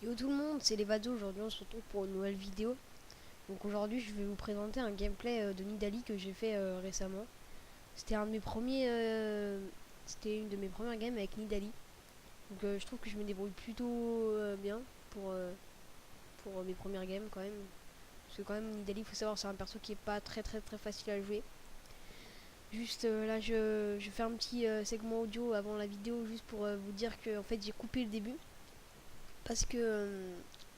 Yo tout le monde, c'est les Vados. Aujourd'hui on se retrouve pour une nouvelle vidéo. Donc aujourd'hui je vais vous présenter un gameplay de Nidalee que j'ai fait récemment. C'était un de mes premiers c'était une de mes premières games avec Nidalee. Donc je trouve que je me débrouille plutôt bien pour mes premières games quand même. Parce que quand même Nidalee, faut savoir, c'est un perso qui est pas très facile à jouer. Juste là je fais un petit segment audio avant la vidéo juste pour vous dire que en fait j'ai coupé le début. Parce que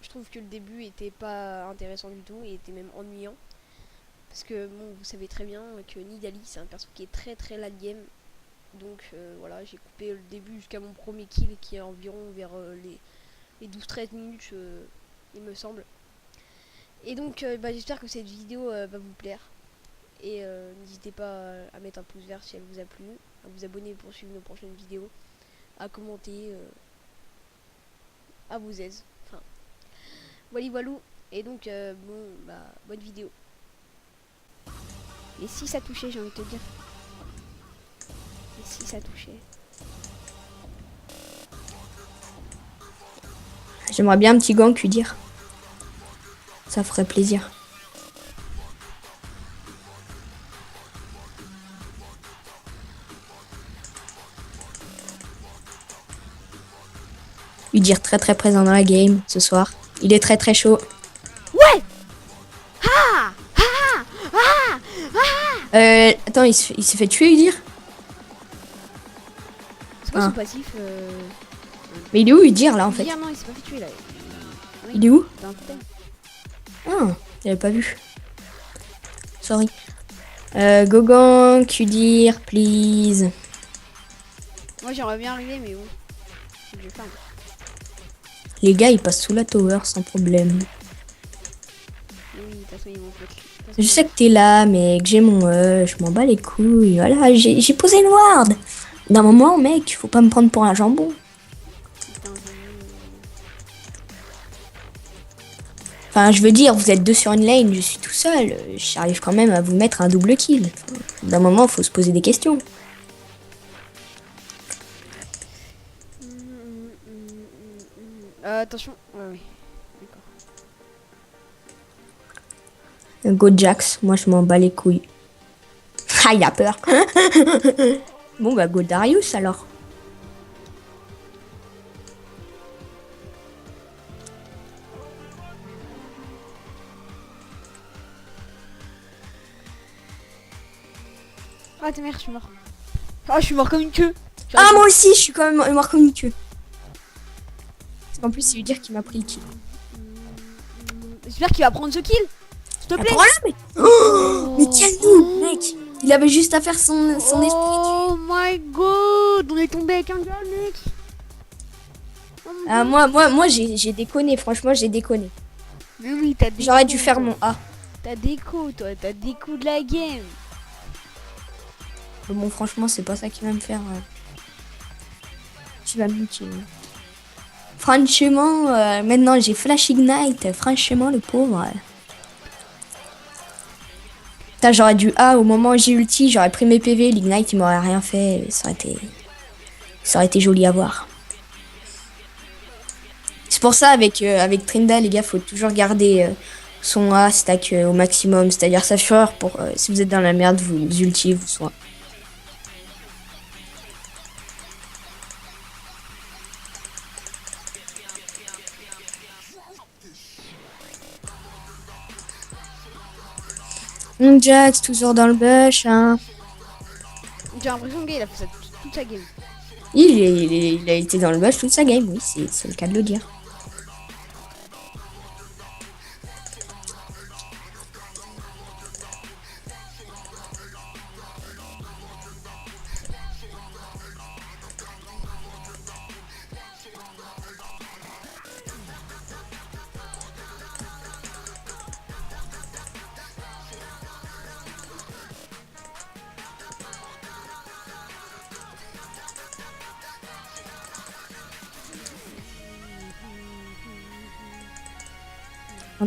je trouve que le début était pas intéressant du tout et était même ennuyant. Parce que bon, vous savez très bien que Nidalee c'est un perso qui est très late game. Donc voilà, j'ai coupé le début jusqu'à mon premier kill qui est environ vers les 12-13 minutes, il me semble. Et donc j'espère que cette vidéo va vous plaire. Et n'hésitez pas à mettre un pouce vert si elle vous a plu, à vous abonner pour suivre nos prochaines vidéos, à commenter, à vous aise. Enfin, voilà. Et donc, bonne vidéo. Et si ça touchait, j'ai envie de te dire. Et si ça touchait. J'aimerais bien un petit gang lui dire. Ça ferait plaisir. Lui dire très présent dans la game ce soir. Il est très chaud. Ouais. Ah ah ah Attends, il s'est fait tuer, lui dire. C'est quoi son passif Mais il est où, lui dire, là, en fait? Non, il s'est pas fait tuer, là. Oui, il est où? dans le thème. Ah, j'avais pas vu. Sorry. Gogan, dire, please. Moi, j'aimerais bien arriver, mais où? Je farm. Les gars, ils passent sous la tower sans problème. Oui, de toute façon, ils vont flotter. Je sais que t'es là, mais que j'ai mon je m'en bats les couilles. Voilà, j'ai posé une ward. D'un moment, mec, faut pas me prendre pour un jambon. Enfin, je veux dire, vous êtes deux sur une lane, je suis tout seul. J'arrive quand même à vous mettre un double kill. D'un moment, faut se poser des questions. Attention. Ouais. D'accord. Go Jax, moi je m'en bats les couilles. Ah, il a peur. Bon, bah, go Darius alors. Ah, t'es merde, je suis mort. Ah, je suis mort comme une queue. Ah, moi aussi, je suis quand même mort comme une queue. Parce qu'en plus, c'est lui dire qu'il m'a pris le kill. J'espère qu'il va prendre ce kill. S'il te plaît. Mais... Oh, mais quel noob, mec. Il avait juste à faire son esprit. Oh my god, on est tombé avec un gars, mec. Ah, moi j'ai déconné, franchement, j'ai déconné. Mais oui, t'as déco. J'aurais dû faire mon A. T'as déco, toi, t'as déco de la game. Bon, franchement, c'est pas ça qui va me faire. Tu vas me niquer. Franchement, maintenant j'ai Flash Ignite. Franchement, le pauvre. Putain, j'aurais dû A au moment où j'ai ulti, j'aurais pris mes PV. L'Ignite, il m'aurait rien fait. Ça aurait été joli à voir. C'est pour ça, avec Trinda, les gars, faut toujours garder son A stack au maximum. C'est-à-dire sa fureur pour si vous êtes dans la merde, vous ulti, vous soin. Jax, toujours dans le bush, hein. J'ai l'impression que il a fait ça toute sa game. Il a été dans le bush toute sa game, oui, c'est le cas de le dire.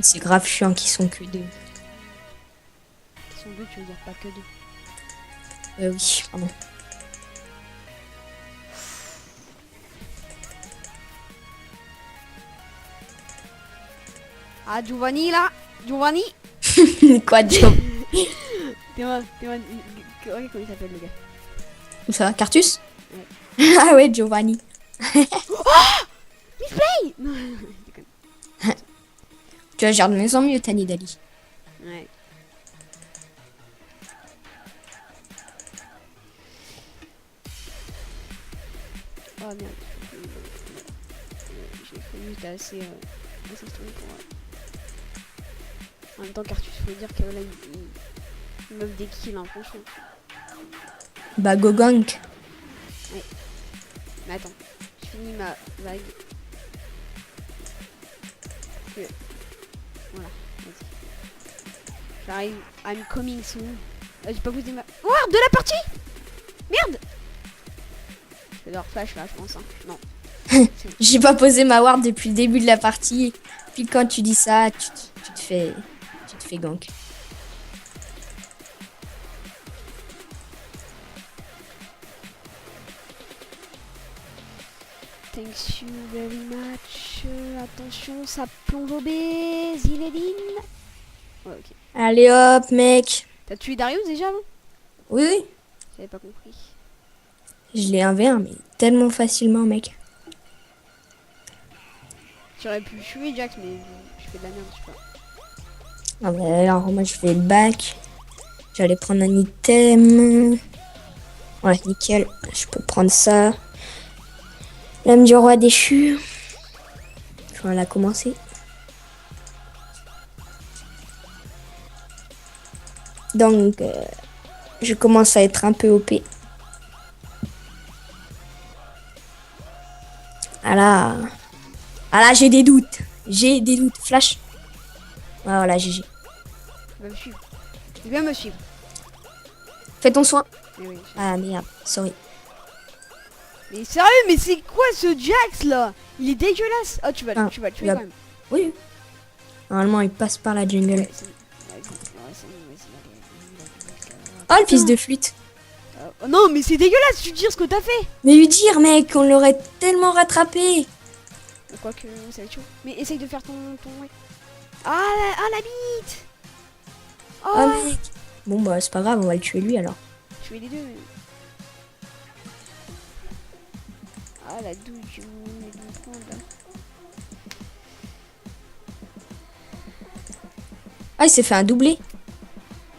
C'est grave chiant qu'ils sont que deux. Ils sont deux, tu veux dire pas que deux. Oui, pardon. Ah, Giovanni, là. Giovanni. Quoi, Joe? Comment il s'appelle, le gars? Où ça, Cartus? Ouais. Ah ouais, Giovanni. Misplay. Non, je déconne. Tu vas gères de mieux en mieux, ta Nidali. Ouais. Oh merde. J'ai cru que assez story pour. En même temps, Cartus, faut dire que là, il meuf des kills, hein, franchement. Bah, go gank. Mais attends, je finis ma vague. Que... Voilà, vas-y. J'arrive, I'm coming soon. J'ai pas posé ma... Oh, de la partie. Merde. Je vais leur flash là, je pense. Hein. Non. J'ai pas posé ma ward depuis le début de la partie. Puis quand tu dis ça, tu te fais gank. Thank you very much. Attention, ça plonge au B. Zinedine. Ouais, ok. Allez hop, mec. T'as tué Darius déjà avant? Oui, oui. J'avais pas compris. Je l'ai 1v1, mais tellement facilement, mec. J'aurais pu tuer Jax, mais je fais de la merde, je sais pas. Ah bah alors, moi, je vais le back. J'allais prendre un item. Ouais, nickel. Je peux prendre ça. L'âme du roi déchu. Je vais la commencer. Donc, je commence à être un peu OP. Ah là, j'ai des doutes. J'ai des doutes. Flash. Voilà, GG. Il va me suivre. Il va me suivre. Fais ton soin. Mais oui, Ah merde, sorry. mais sérieux, mais c'est quoi ce Jax là? Il est dégueulasse. Oh, tu vas le tuer il a- quand même. Oui. Normalement, il passe par la jungle. Ouais, c'est bon. Ouais, c'est bon, vas-y, Oh, le fils de flûte. oh, non, mais c'est dégueulasse, tu tires ce que t'as fait. Mais lui dire, mec, on l'aurait tellement rattrapé. Quoique, ça va être chaud. Mais essaye de faire ton ouais. Ah, la bite. Oh, Oh, mec. Bon, bah, c'est pas grave, on va le tuer lui alors. je fais les deux. Mais... Ah, la douille, tu me prendre là. Ah, il s'est fait un doublé.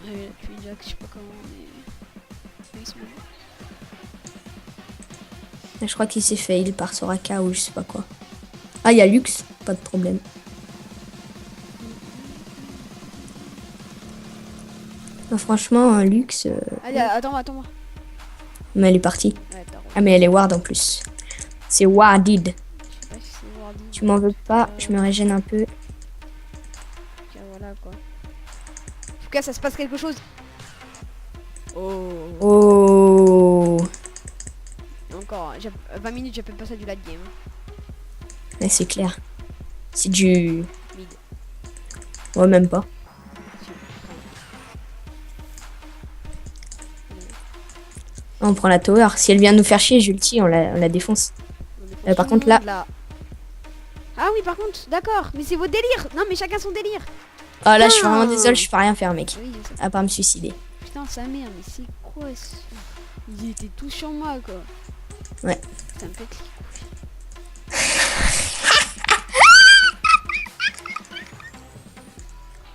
Ouais, il a tué Jax, je sais pas comment, mais. Ils sont bons. Je crois qu'il s'est fait heal par Soraka ou je sais pas quoi. Ah, il y a Lux, pas de problème. Non, franchement, un Lux. Allez, attends-moi. Mais elle est partie. Ouais, t'as Ah, mais elle est ward en plus. C'est warded. Je sais pas si c'est Wardy. Tu m'en veux pas, je me régène un peu. Tiens, voilà quoi. En tout cas, ça se passe quelque chose. Oh. Oh. Et encore, 20 minutes, j'appelle pas ça du late game. Mais c'est clair. C'est du. Mid. Ouais, même pas. On prend la tower. Si elle vient nous faire chier, Julti, on la défonce. Par contre, là- Ah oui, par contre, d'accord. Mais c'est votre délire. Non, mais chacun son délire. Ah là, je suis Putain. vraiment désolée, je peux rien faire, mec. Oui, je sais. À part me suicider. Putain, sa mère, mais c'est quoi ce... Ils étaient tous sur moi, quoi. Ouais. Ça me fait cliquer.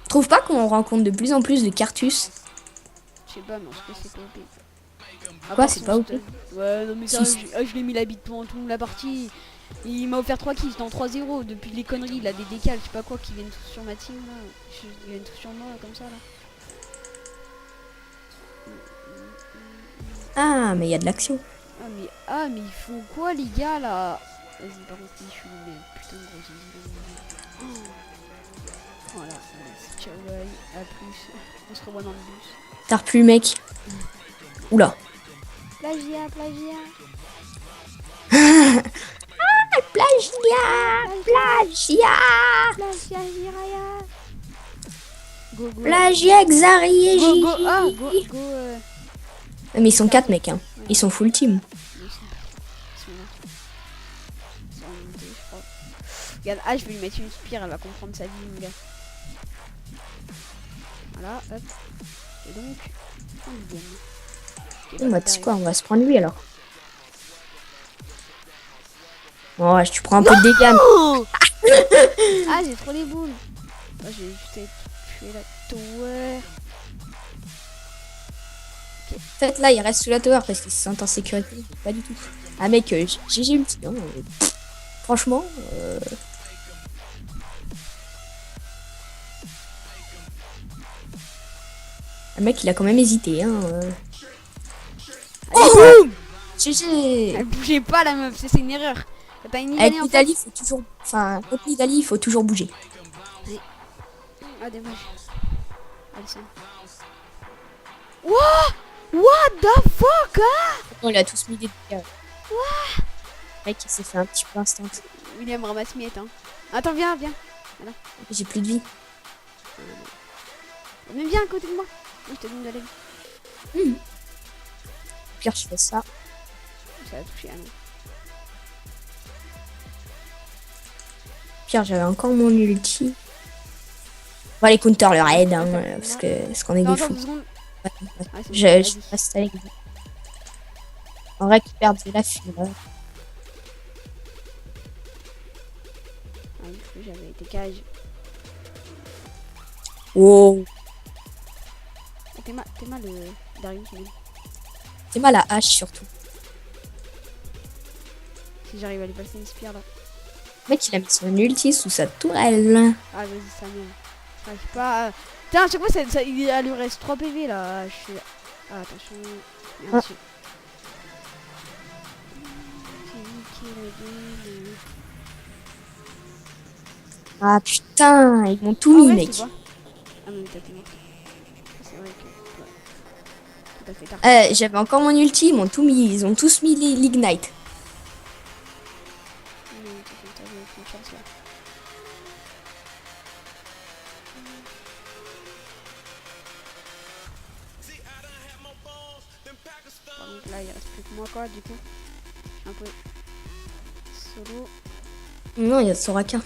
Trouve pas qu'on rencontre de plus en plus de Cartus? Je sais pas, mais en tout cas, c'est pas OP. Quoi, c'est pas OP? Ouais, non, mais Si, sérieux, si. je l'ai mis la bite pendant toute la partie. Il m'a offert 3 kills dans 3-0 depuis les conneries, là, des décals, je sais pas quoi, qui viennent tous sur ma team, là. Ils viennent tous sur moi, là, comme ça, là. Ah, mais il y a de l'action. Ah, mais ils font quoi, les gars, là? Vas-y, par contre, je suis mais putain de gros zizi. Oh. Voilà, ciao, bye, à plus. On se revoit dans le bus. T'as replu, mec. Oula. Plagiat. Plagiat. Jiraya. Go. Plagiat, Xari et Go, Gigi. go. Mais ils sont 4 mecs, hein. Ils sont full team. Regarde, ah, je vais lui mettre une spire, elle va comprendre sa vie, mon gars. Voilà, hop. Et donc, on lui donne. Ok, Bah, tu sais quoi, on va se prendre lui alors. Ouais, tu prends un peu de dégâts. Ah, j'ai trop les boules. Oh, j'ai juste tué la tower. En fait, là, il reste sous la tower parce qu'il se sent en sécurité. Pas du tout. Ah, mec, j'ai ulti. Hein. Franchement. Le mec, il a quand même hésité. Hein. Allez, Oh, boum. GG. Elle bougeait pas, la meuf, c'est une erreur. T'as une Avec Nidalee en Nidalee, face. il faut toujours. Enfin, contre Nidalee, il faut toujours bouger. Ah, dommage. Allez, ça. What the fuck, hein? Non, il a tous mis des dégâts. Le mec, il s'est fait un petit peu instant. William ramasse miette, hein. Attends, viens. J'ai plus de vie. Mais viens à côté de moi. Moi, je te donne de la vie. Au pire, je fais ça. Ça a touché, ah non. Au pire, j'avais encore mon ulti. On va aller counter le raid, hein, parce qu'on est Non, des attends fous. 2 secondes. Ouais. Ah, c'est bon, Je vas-y. reste avec vous. On récupère de la fureur. Ah, du coup, j'avais été cage. Wow. Ah, t'es mal, Darius, mais C'est mal la hache surtout. si j'arrive à lui passer une spire là. Le mec, il a mis son ulti sous sa tourelle. Ah, vas-y, ça merde. J'arrive pas. Tiens, à chaque fois, il lui reste 3 PV là. Je suis. Ah, attention. Bien sûr. J'ai niqué la game. Ah putain, ils m'ont tout Ah mis, ouais, mec. c'est quoi? Ah, mais t'es mort. C'est vrai que. Ouais. Tout à fait tard. J'avais encore mon ulti, ils m'ont tout mis. Ils ont tous mis l'ignite. T'avais aucune chance là. Par contre, là, il reste plus que moi, quoi, du coup. Je suis un peu solo. Non, il y a Soraka.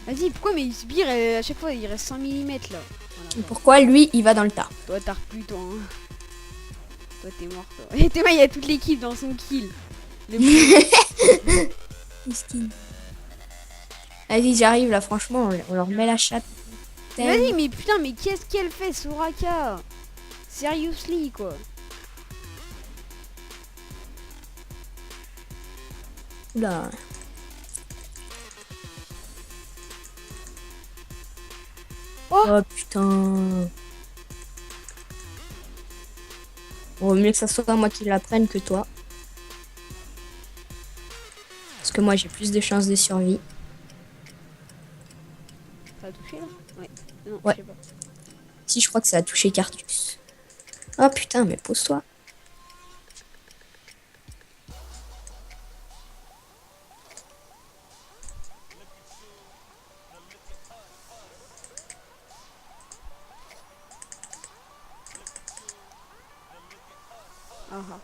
Vas-y, pourquoi mes sbires, à chaque fois, il reste 100 mm là? Voilà, Pourquoi lui, il va dans le tas? toi, t'as replu, toi. Hein. Toi, t'es mort, toi. Et t'es il y a toute l'équipe dans son kill. Le Miskin. Vas-y, j'arrive là, franchement, on leur met la chatte. Vas-y, mais putain, mais qu'est-ce qu'elle fait, Soraka? Seriously, quoi. Oula. Oh, putain. Bon, mieux que ça soit moi qui la prenne que toi. Parce que moi j'ai plus de chances de survie. ça a touché là? Ouais. Non, Ouais. je sais pas. Si, je crois que ça a touché Cartus. Oh putain, mais pose-toi. Ah ah.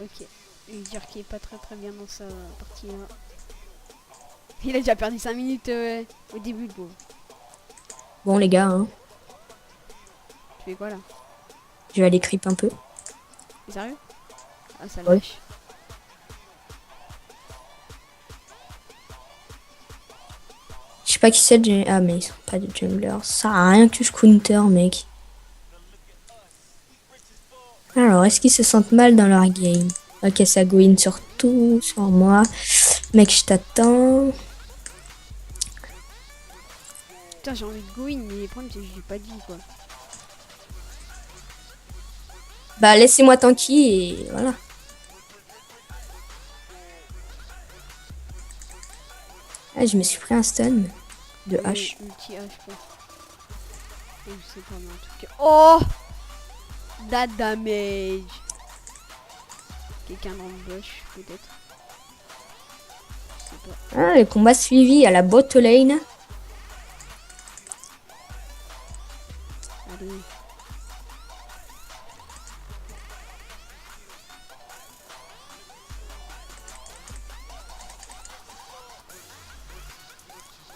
Ok. Il dire qu'il est pas très bien dans sa partie là. Il a déjà perdu 5 minutes au début, le pauvre. Bon les gars, hein, Tu fais quoi là? je vais aller creep un peu. T'es sérieux? Ah, ça Ouais. lâche. Je sais pas qui c'est. Ah mais ils sont pas des junglers. Ça sert à rien que je counter, mec. Alors, est-ce qu'ils se sentent mal dans leur game? Ok, ça go in sur tout, sur moi. Mec, je t'attends. Putain, j'ai envie de go in, mais le problème c'est que j'ai pas de vie quoi. Bah, laissez-moi tanky et voilà. Ah, je me suis pris un stun de hache. Multi H quoi. Et je sais pas, mais en tout cas. Oh! That damage! Quelqu'un dans le bush, peut-être. Je sais pas. Ah, le combat suivi à la bot lane. Allez.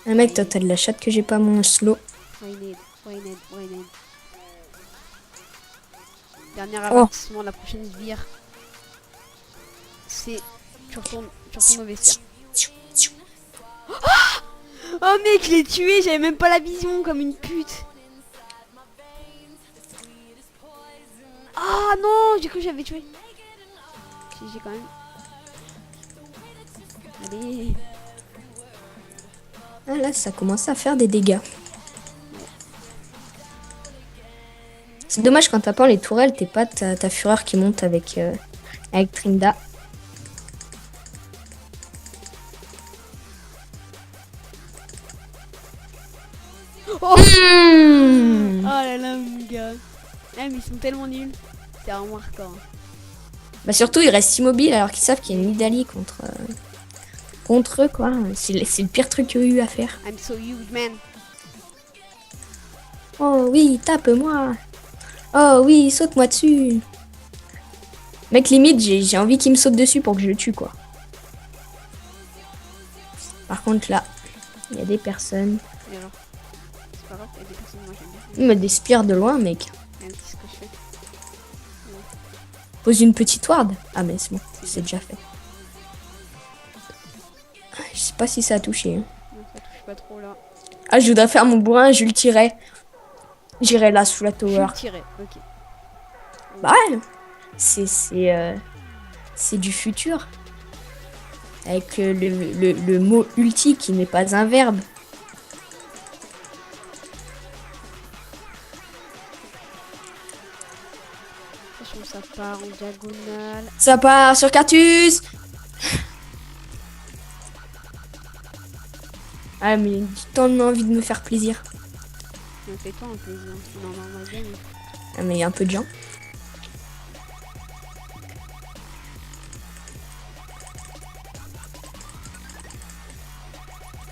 Ah, mec, toi, t'as de la chatte que j'ai pas mon slow. Brainade. Dernier Oh. avertissement, la prochaine sbire. C'est. Tu retournes au vestiaire. Oh mec, je l'ai tué, j'avais même pas la vision comme une pute. Ah non, j'ai cru que j'avais tué. J'ai quand même. Allez. Ah, là, ça commence à faire des dégâts. C'est dommage quand t'as pas les tourelles, t'es pas ta fureur qui monte avec Trinda. Oh, Mmh. oh là là, mon gars. Ah, mais ils sont tellement nuls. C'est vraiment hardcore. Bah surtout, ils restent immobiles alors qu'ils savent qu'il y a une Nidalee contre eux, quoi. C'est le pire truc qu'il y a eu à faire. I'm so huge, man. Oh oui, tape-moi. Oh oui, saute-moi dessus. Mec, limite, j'ai envie qu'il me saute dessus pour que je le tue, quoi. Par contre, là, il y a des personnes. Et alors, c'est pas grave, il y a des personnes, moi j'aime bien. Ils me spires de loin, mec. Même si ce que je fais. Pose une petite ward. Ah, mais c'est bon, c'est déjà fait. Je sais pas si ça a touché. Hein. Non, ça touche pas trop là. Ah, je voudrais faire mon bourrin, je le tirais. J'irai là sous la Je tower. le tirais, ok. Bah ouais, c'est du futur. Avec le mot ulti qui n'est pas un verbe. Attention, ça part en diagonale. Ça part sur Cartus. Ah mais j'ai tellement envie de me faire plaisir. On fait tant un plaisir. Non, non, on va gagner. Ah mais il y a un peu de gens.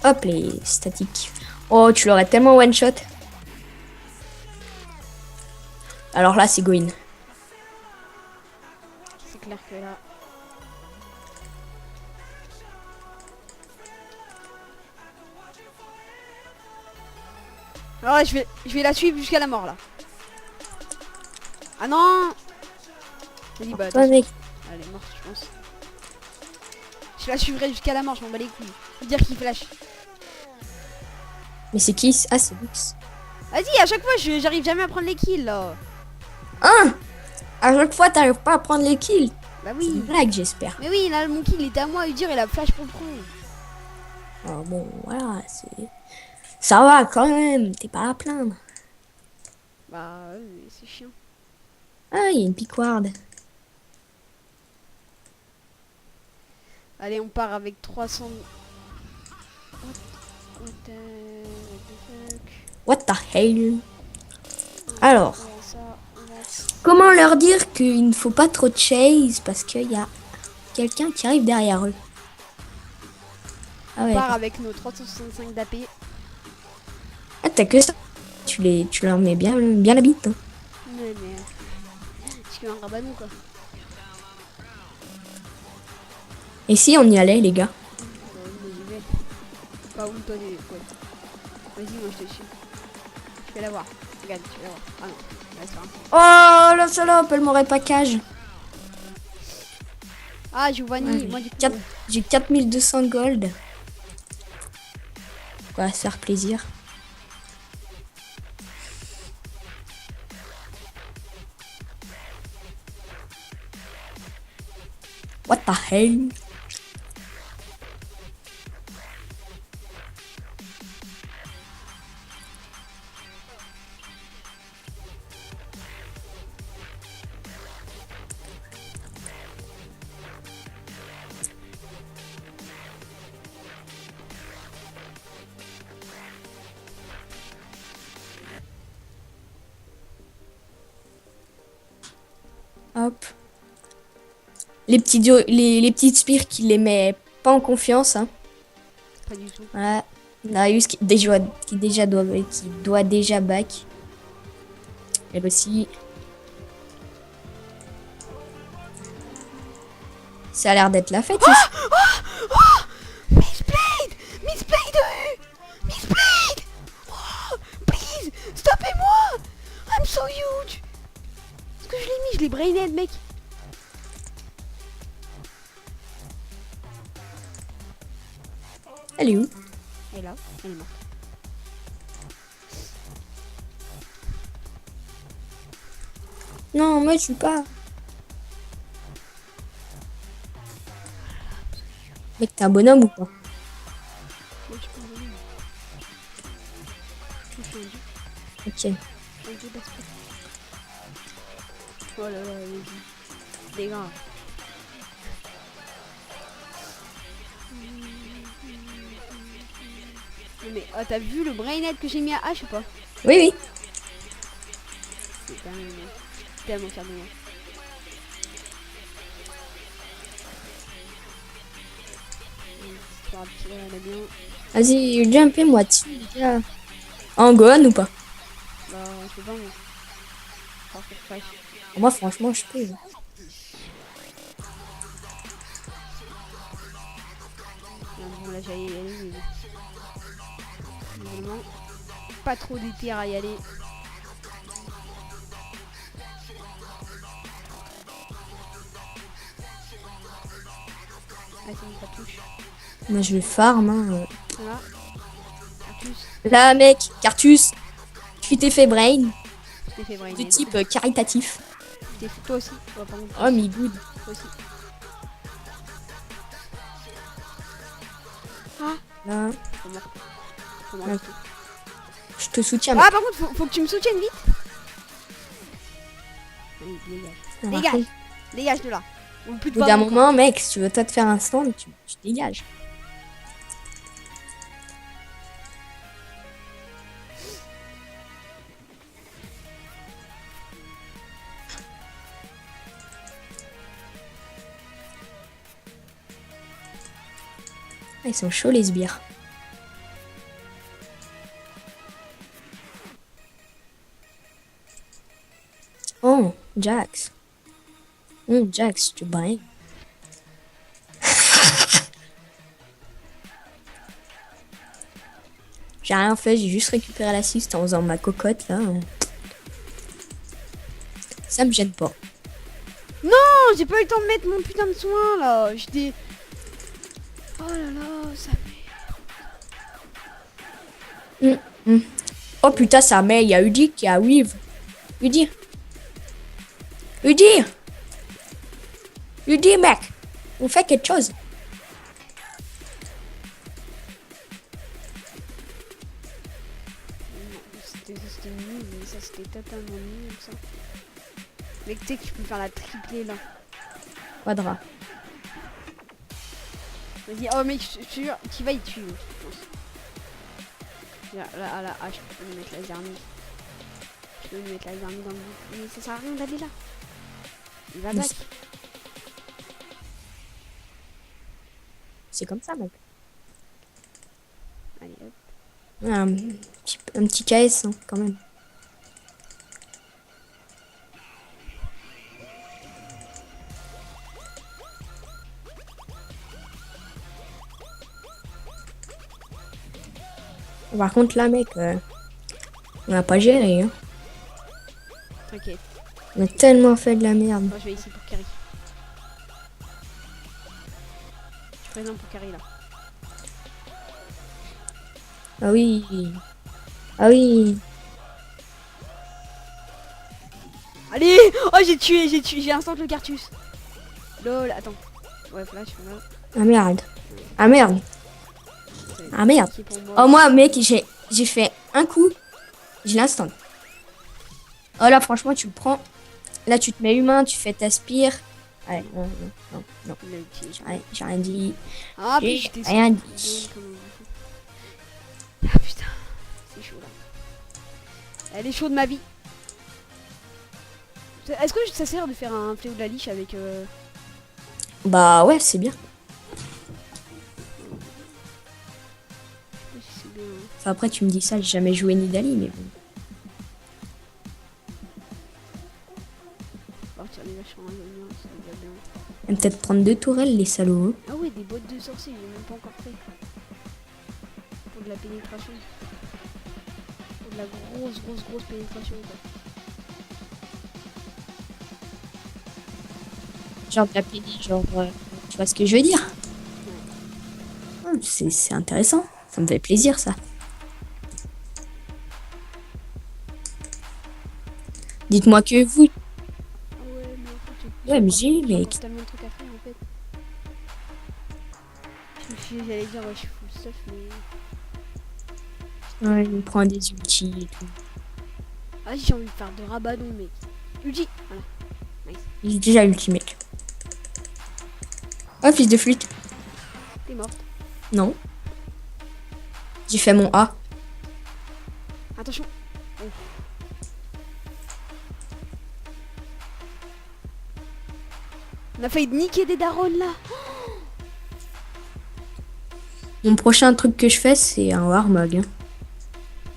Hop les statiques. Oh tu l'aurais tellement one shot. Alors là c'est Goin. C'est clair que là. Alors là, je vais la suivre jusqu'à la mort là. Ah non. Vas-y, bah. Ouais, mec. Elle est morte, je pense. Je la suivrai jusqu'à la mort, je m'en bats les couilles. Faut dire qu'il flash. Mais c'est qui? Ah c'est Lux. Vas-y, à chaque fois, j'arrive jamais à prendre les kills là. Hein? À chaque fois t'arrives pas à prendre les kills. Bah C'est une oui. blague j'espère. Mais oui, là, mon kill il était à moi. Udir, il a flash pour le con. Alors bon voilà c'est... Ça va quand même, t'es pas à plaindre. Bah, oui, c'est chiant. Ah il y a une piquard. Allez, on part avec 300. What the hell? Alors, comment leur dire qu'il ne faut pas trop de chase parce qu'il y a quelqu'un qui arrive derrière eux. Ah On ouais. part avec nos 365 d'AP. Ah t'as que ça. Tu leur mets bien la bite. Hein. Mais. Je suis un rabanou quoi. Et si on y allait les gars? J'y vais. Pas où toi, quoi. Vas-y, moi je te suis. Je vais la voir. Regarde, tu vas la voir. Ah non, là c'est un. Oh la salope, elle m'aurait pas cage. Ah, Giovanni, Ouais, moi du coup. j'ai 4200 gold. On va se faire plaisir. What the hell? Hop. Les petites spires qui les met pas en confiance. Hein. Pas du tout. Voilà. Darius qui doit déjà back. Elle aussi. Ça a l'air d'être la fête ici. Miss Blade! Miss Blade! Miss Blade! Oh, please! Stoppez-moi! I'm so huge! Est-ce que je l'ai mis? Je l'ai brained, mec! Elle est où? Elle est là, elle est morte. Non, moi je suis pas. Mec, t'es un bonhomme ou pas? Moi, je suis pas un bonhomme. Je suis un dieu. Ok. Un dieu d'aspect. Oh là là, les gars. Mais oh, t'as vu le brainhead que j'ai mis à H ou pas? Oui, oui. C'est tellement fier de moi. Vas-y, jumpez-moi dessus, les gars. En Gohan ou pas? Bah, je peux pas, moi. Alors, faut que je fasse. Moi, franchement, je peux. Non, bon, là, j'allais y aller, mais normalement, pas trop d'été à y aller. Ah, c'est une cartouche. Moi, je farm. Hein. Voilà. Cartouche. Là, mec, Cartus, tu t'es fait brain. Je t'ai fait brain. De type caritatif. Je t'ai fait toi aussi. Oh, par contre, Oh, mais good. toi aussi. Ah, Là, faut mort. Faut mort Ouais. du tout. je te soutiens. Ah, par contre, faut que tu me soutiennes vite. Allez, dégage. mais par Dégage. contre, Dégage de là. Ou plus de Au bout d'un 20 ans, moment, mec, si tu veux toi te faire un stand, tu dégages. Ah, ils sont chauds les sbires. Oh, Jax. Jax, tu brin. J'ai rien fait, j'ai juste récupéré l'assist en faisant ma cocotte là. Ça me gêne pas. Non, j'ai pas eu le temps de mettre mon putain de soin là. J'étais. Oh là là, ça met. Oh putain, ça met, il y a Udi qui a Weave. Udi, mec, on fait quelque chose. C'était nul, mais ça c'était totalement nul ça. Mec, tu sais que tu peux faire la triplée là. Quadra. Vas-y, oh mec, je te jure, qui va y tuer, je pense. Là, à la hache, je peux lui mettre la zermie. Je peux lui mettre la zermie dans le bout. Mais ça sert à rien d'aller là. Il va back. C'est comme ça, mec. Allez, hop. Un petit KS, hein, quand même. Par contre, là, mec, on n'a pas géré. Hein. T'inquiète. On a tellement fait de la merde. Moi je vais ici pour carry. Je suis présent pour carry là. Ah oui. Ah oui. Allez. Oh j'ai instant le cartus. Lol, attends. Ouais, flash, voilà. Ah merde. Ah merde. Ah merde. C'est pour moi. Oh moi, mec, j'ai fait un coup. J'ai l'instant. Oh là, franchement, tu le prends. Là, tu te mets humain, tu fais ta spire. Allez, non. Le petit. J'ai rien dit. Ah, puis J'ai j'étais rien sûr. dit. Ah putain, c'est chaud là. Elle est chaude ma vie. Est-ce que ça sert de faire un fléau de la liche avec Bah ouais, c'est bien. c'est bien. Enfin, après, tu me dis ça, j'ai jamais joué Nidalee, mais bon. partir les vaches en réunion, ça va bien. Ils vont peut-être prendre 2 tourelles, les salauds. Hein. Ah ouais, des bottes de sorciers, j'ai même pas encore fait. Pour de la pénétration. Pour de la grosse pénétration, quoi. Genre de la pédé, genre... tu vois ce que je veux dire? C'est intéressant. Ça me fait plaisir, ça. Dites-moi que vous... Ah ouais, mais en fait, Ouais, mais j'ai... j'ai Mais... encore tellement de trucs à faire, en fait. J'allais dire, ouais, je suis full stuff, mais... Ouais, il me prend des ultis et tout. Ah, j'ai envie de faire de Rabadon, mec. Ulti, voilà. Il est déjà ulti, mec. Oh, fils de flûte. T'es morte. Non. J'ai fait mon A. Attention. Oh. On a failli niquer des darons, là. Mon prochain truc que je fais, c'est un Warmog. Hein.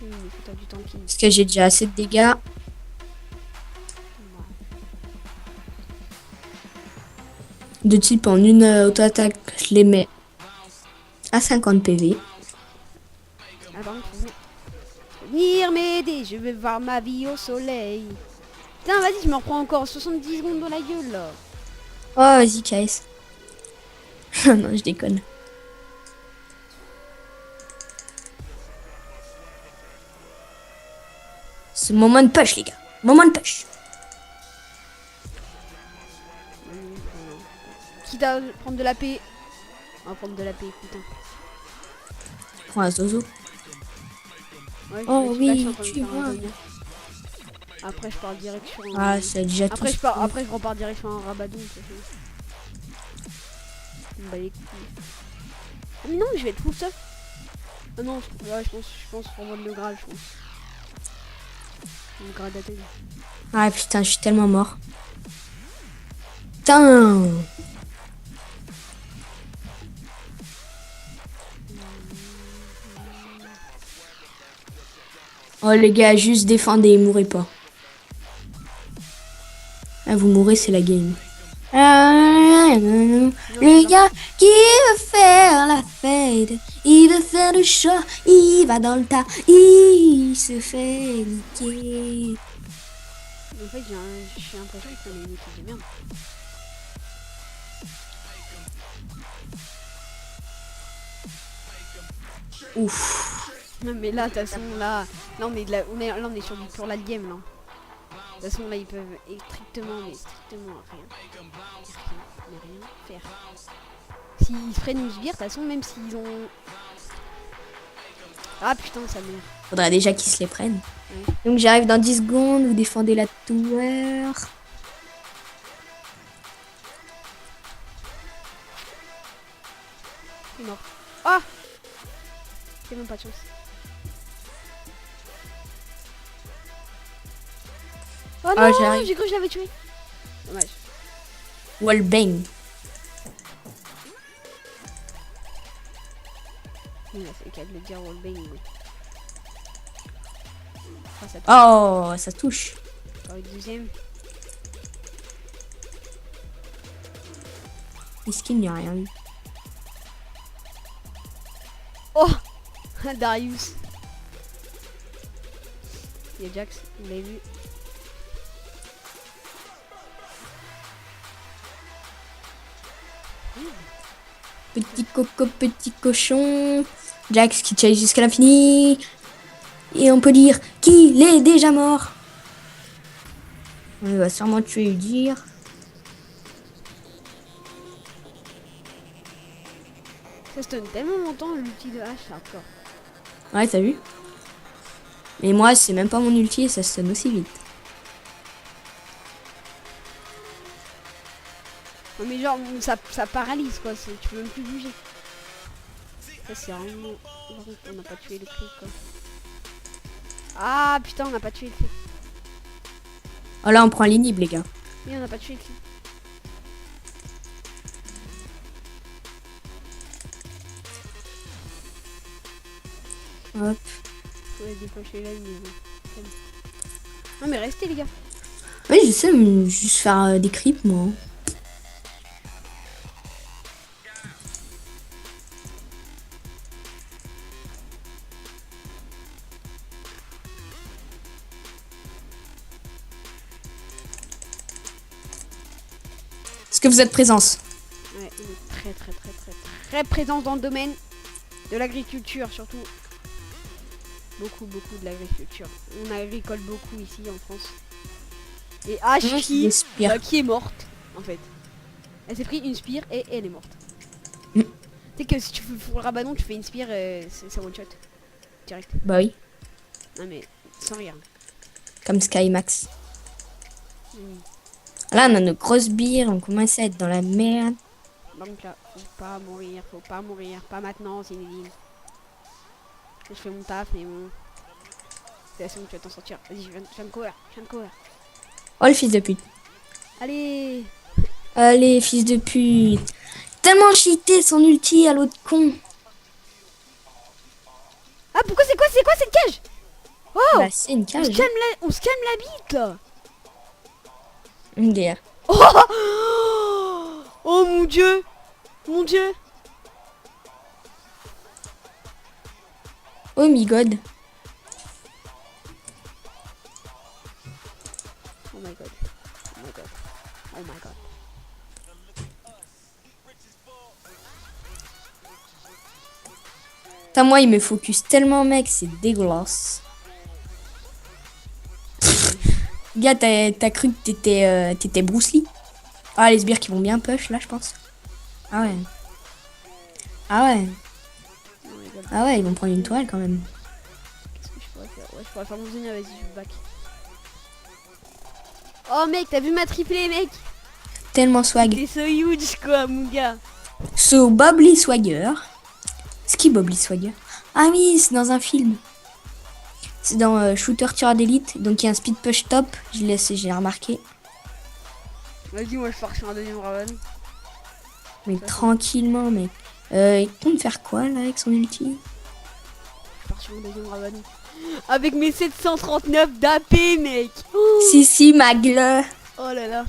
Oui, mais faut faire du tanking. Parce que j'ai déjà assez de dégâts. De type en une auto-attaque, je les mets à 50 PV. Ah, par contre, faut venir m'aider, je vais voir ma vie au soleil. Putain, vas-y, je me reprends encore 70 secondes dans la gueule, là. Oh, vas-y, KS. Non, je déconne. C'est le moment de push, les gars. Moment de push. Quitte à prendre de la paix. On va prendre de la paix, putain. Prends un zozo. Ouais, Oh je oui, suis en train de tu faire un vois. donner. Après, je pars direct sur un... Ah, c'est déjà Après, tout. après, je repars direct sur un rabadon. Bah, les couilles. Ah, mais non, je vais être full stuff. Ah non, ouais, je pense pour vendre le Graal, je pense. Le Graal d'Athènes. Ah putain, je suis tellement mort. Putain. Oh les gars, juste défendez, mourrez pas. Ah, vous mourrez, c'est la game. Le gars qui veut faire la fête, il veut faire le show, il va dans le tas, il se fait niquer. En fait, j'ai l'impression que c'est une équipe de merde. Ouf. Non, mais là, de toute façon, là on est, là, on est sur du pur la game, là. De toute façon, là, ils peuvent strictement rien. Mais rien faire. S'ils feraient nous sbire, de toute façon, même s'ils ont... Ah putain, ça m'énerve. Faudrait déjà qu'ils se les prennent. Ouais. Donc j'arrive dans 10 secondes, vous défendez la tower. Il est mort. Ah, j'ai même pas de chance. Oh Ah, non, j'arrive. j'ai cru que je l'avais tué. Dommage. Wallbang. C'est le cas de le dire wallbang. Oui. Ah, ça touche. Oh, ça touche. Le deuxième. Miskin, il n'y a rien eu. Oh, Darius. Il y a Jax, vous l'avez vu. Petit coco, petit cochon. Jax qui chase jusqu'à l'infini. Et on peut dire qu'il est déjà mort. On va sûrement tuer Udyr. Ça stun tellement longtemps l'ulti de H, hardcore. Ouais, t'as vu? Mais moi, c'est même pas mon ulti et ça stun aussi vite. Non mais genre, ça paralyse quoi, tu peux même plus bouger. Ça c'est vraiment... On n'a pas tué le cri quoi. Ah putain, on n'a pas tué le cri. Oh là, on prend l'inhib, les gars. Oui, on n'a pas tué le cri. Hop. Faut décocher là, mais... Non mais restez les gars. Oui, je sais, mais juste faire des creeps, moi. Est-ce que vous êtes présence? Ouais, on est très présent dans le domaine de l'agriculture, surtout. Beaucoup de l'agriculture. On agricole beaucoup ici en France. Et H qui est morte, en fait. Elle s'est pris une spire et elle est morte. Mm. Tu sais que si tu fais le rabanon, tu fais une spire, c'est one shot. Direct. Bah oui, Non mais, sans rien. comme Skymax. Mm. Là, on a nos grosses bières, on commence à être dans la merde. Donc là, faut pas mourir, pas maintenant, Zinedine. Je fais mon taf, mais bon. C'est assez bon, tu vas t'en sortir. Vas-y, je viens de courir, Oh, le fils de pute. Allez. Allez, fils de pute. Tellement cheaté son ulti à l'autre con. Ah, pourquoi c'est quoi cette cage? Oh, Bah, c'est une cage. on se calme la bite là. Une guerre. Oh, oh mon dieu. Mon dieu. Oh my god. Oh my god. Oh my god. Oh my god. Putain, moi, il me focus tellement, mec, c'est dégueulasse. Gars, t'as cru que t'étais Bruce Lee? Ah, les sbires qui vont bien push, là, je pense. Ah ouais. Ah ouais. Oh my god. Ah ouais, ils vont prendre une toile, quand même. Qu'est-ce que je pourrais faire? Ouais, je pourrais faire mon Zenia, vas-y, je back. Oh mec, t'as vu ma triplée, mec? Tellement swag. T'es so huge, quoi, mon gars. So, Bobbly Swagger. C'est qui Bobbly Swagger? Ah oui, c'est dans un film. C'est dans Shooter Tireur d'élite. Donc il y a un speed push top. J'ai remarqué. Vas-y, moi je pars sur un deuxième Raven. Mais tranquillement, mec. Il compte faire quoi là avec son ulti? Je pars sur un deuxième Raven. Avec mes 739 d'AP, mec. Oh, Si, Magle. oh là là.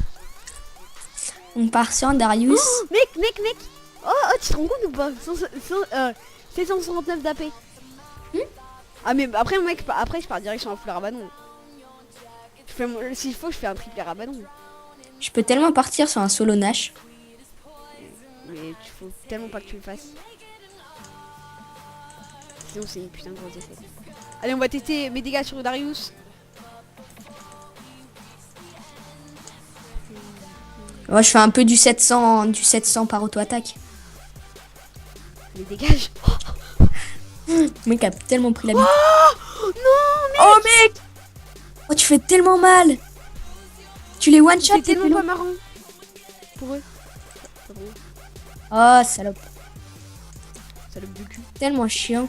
On part sur un Darius. Oh, mec. Oh, tu te rends compte ou pas? 769 d'AP. Ah mais après mec, après je pars direct sur un full rabanon. S'il faut, je fais un triple rabanon. Je peux tellement partir sur un solo Nash. Mais il faut tellement pas que tu le fasses. Sinon c'est une putain de grosse défaite. Allez, on va tester mes dégâts sur Darius. Moi, je fais un peu du 700 par auto-attaque. Les dégage. Le mec a tellement pris la bite. Oh non mec. Oh mec! Oh, tu fais tellement mal! Tu les one shot. C'est tellement pas marrant. Pour eux. Pas pour eux. Oh, salope. Salope de cul. Tellement chiant.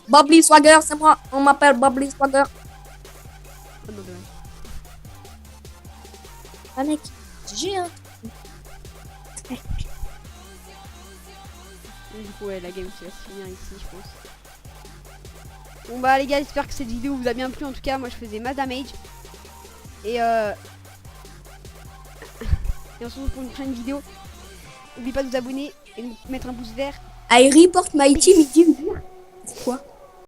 Bobbly Swagger, c'est moi. On m'appelle Bobbly Swagger. Oh non, ouais. Ah mec, j'ai un. Et du coup, ouais, la game qui va se finir ici, je pense. Bon bah les gars, j'espère que cette vidéo vous a bien plu. En tout cas, moi je faisais ma damage. Et et on se retrouve pour une prochaine vidéo. N'oubliez pas de vous abonner et de mettre un pouce vert. I report my team.